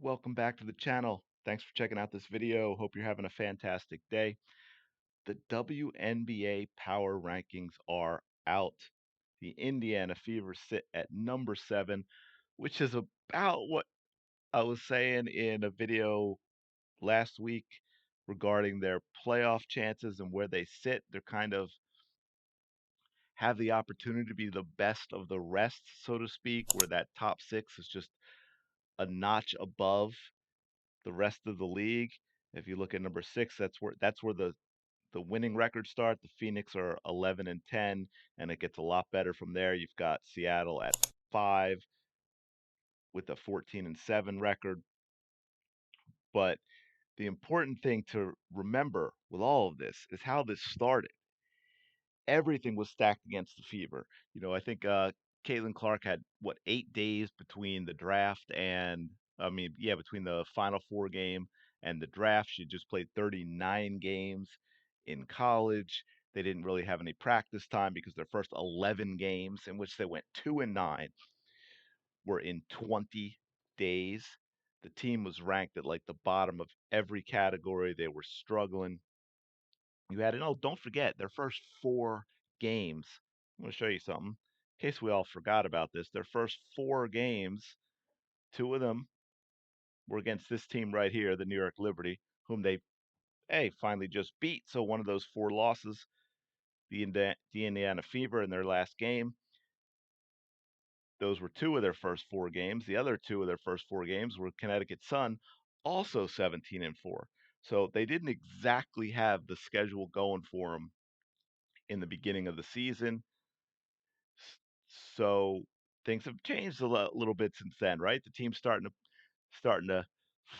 Welcome back to the channel. Thanks for checking out this video. Hope you're having a fantastic day. The WNBA power rankings are out. The Indiana Fever sit at number 7, which is about what I was saying in a video last week regarding their playoff chances and where they sit. They're kind of have the opportunity to be the best of the rest, so to speak, where that top 6 is just a notch above the rest of the league. If you look at number 6, that's where the winning records start. The Phoenix are 11-10, and it gets a lot better from there. You've got Seattle at 5 with a 14-7 record. But the important thing to remember with all of this is how this started. Everything was stacked against the Fever. I think Caitlin Clark had what 8 days between the draft and between the Final Four game and the draft. She just played 39 games in college. They didn't really have any practice time because their first 11 games, in which they went 2-9, were in 20 days. The team was ranked at like the bottom of every category. They were struggling. Don't forget their first 4 games. I'm going to show you something in case we all forgot about this. Their first 4 games, 2 of them were against this team right here, the New York Liberty, whom they finally just beat. So one of those 4 losses, the Indiana Fever in their last game, those were 2 of their first 4 games. The other 2 of their first 4 games were Connecticut Sun, also 17-4. So they didn't exactly have the schedule going for them in the beginning of the season. So things have changed a little bit since then, right? The team's starting to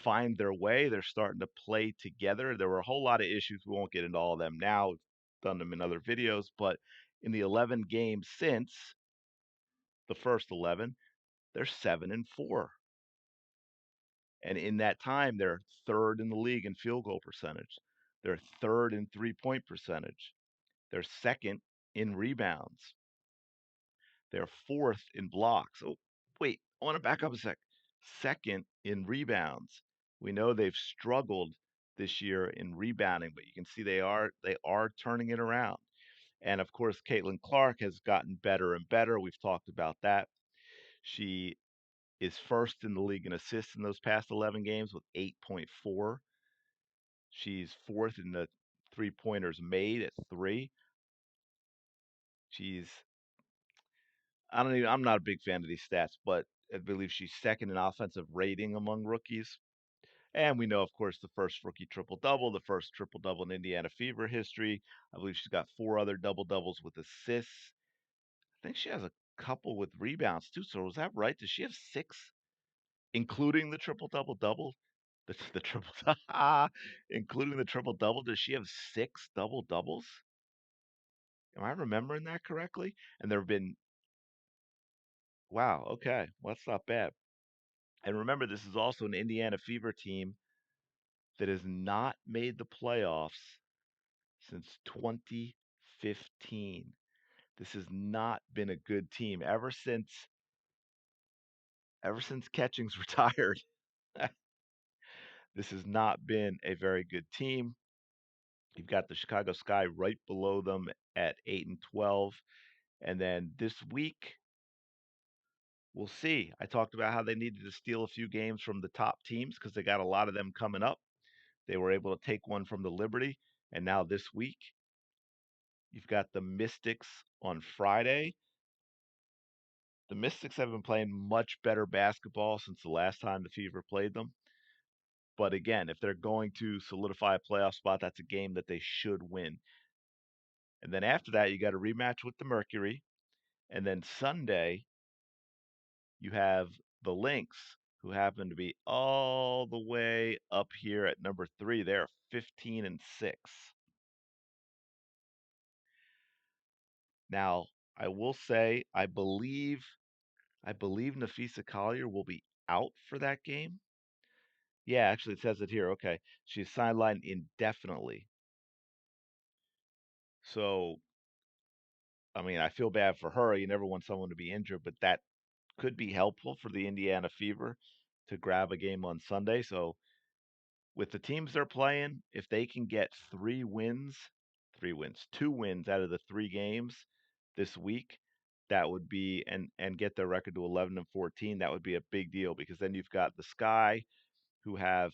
find their way. They're starting to play together. There were a whole lot of issues. We won't get into all of them now. We've done them in other videos, but in the 11 games since the first 11, they're 7-4. And in that time, they're third in the league in field goal percentage. They're third in 3-point percentage. They're second in rebounds. They're fourth in blocks. Oh, wait, I want to back up a sec. Second in rebounds. We know they've struggled this year in rebounding, but you can see they are turning it around. And of course, Caitlin Clark has gotten better and better. We've talked about that. She is first in the league in assists in those past 11 games with 8.4. She's fourth in the three-pointers made at 3. She's I'm not a big fan of these stats, but I believe she's second in offensive rating among rookies. And we know, of course, the first rookie triple double, the first triple double in Indiana Fever history. I believe she's got 4 other double doubles with assists. I think she has a couple with rebounds too. So was that right? Does she have 6, including the triple double double? The triple, including the triple double. Does she have 6 double doubles? Am I remembering that correctly? And there have been, wow, okay, well, that's not bad. And remember, this is also an Indiana Fever team that has not made the playoffs since 2015. This has not been a good team ever since Catchings retired. This has not been a very good team. You've got the Chicago Sky right below them at 8-12. And then this week, we'll see. I talked about how they needed to steal a few games from the top teams because they got a lot of them coming up. They were able to take one from the Liberty. And now this week, you've got the Mystics on Friday. The Mystics have been playing much better basketball since the last time the Fever played them. But again, if they're going to solidify a playoff spot, that's a game that they should win. And then after that, you got a rematch with the Mercury. And then Sunday, you have the Lynx, who happen to be all the way up here at number 3. They're 15-6. Now, I will say, I believe Nafisa Collier will be out for that game. Yeah, actually, it says it here. Okay, she's sidelined indefinitely. So, I mean, I feel bad for her. You never want someone to be injured, but that could be helpful for the Indiana Fever. to grab a game on Sunday. So with the teams they're playing, if they can get 2 wins out of the 3 games this week, that would be and get their record to 11-14. That would be a big deal because then you've got the Sky, who have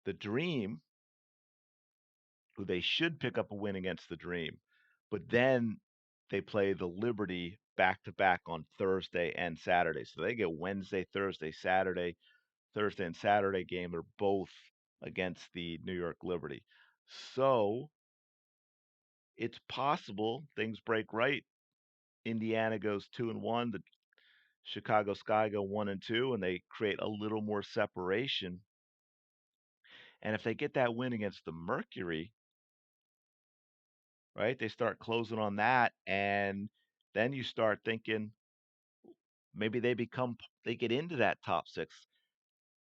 the Dream, who they should pick up a win against the Dream, but then they play the Liberty back to back on Thursday and Saturday. So they get Wednesday, Thursday, Saturday. Thursday and Saturday game are both against the New York Liberty. So it's possible things break right. Indiana goes 2-1. The Chicago Sky go 1-2, and they create a little more separation. And if they get that win against the Mercury, right, they start closing on that, and then you start thinking maybe they get into that top six.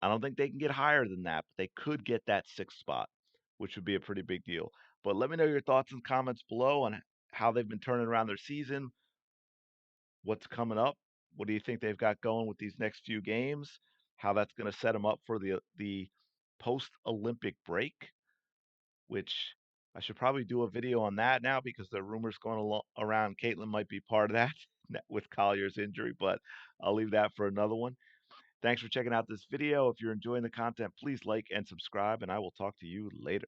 I don't think they can get higher than that, but they could get that sixth spot, which would be a pretty big deal. But let me know your thoughts and comments below on how they've been turning around their season, what's coming up, what do you think they've got going with these next few games, how that's going to set them up for the post Olympic break, which I should probably do a video on that now because the rumors going around Caitlin might be part of that with Collier's injury, but I'll leave that for another one. Thanks for checking out this video. If you're enjoying the content, please like and subscribe, and I will talk to you later.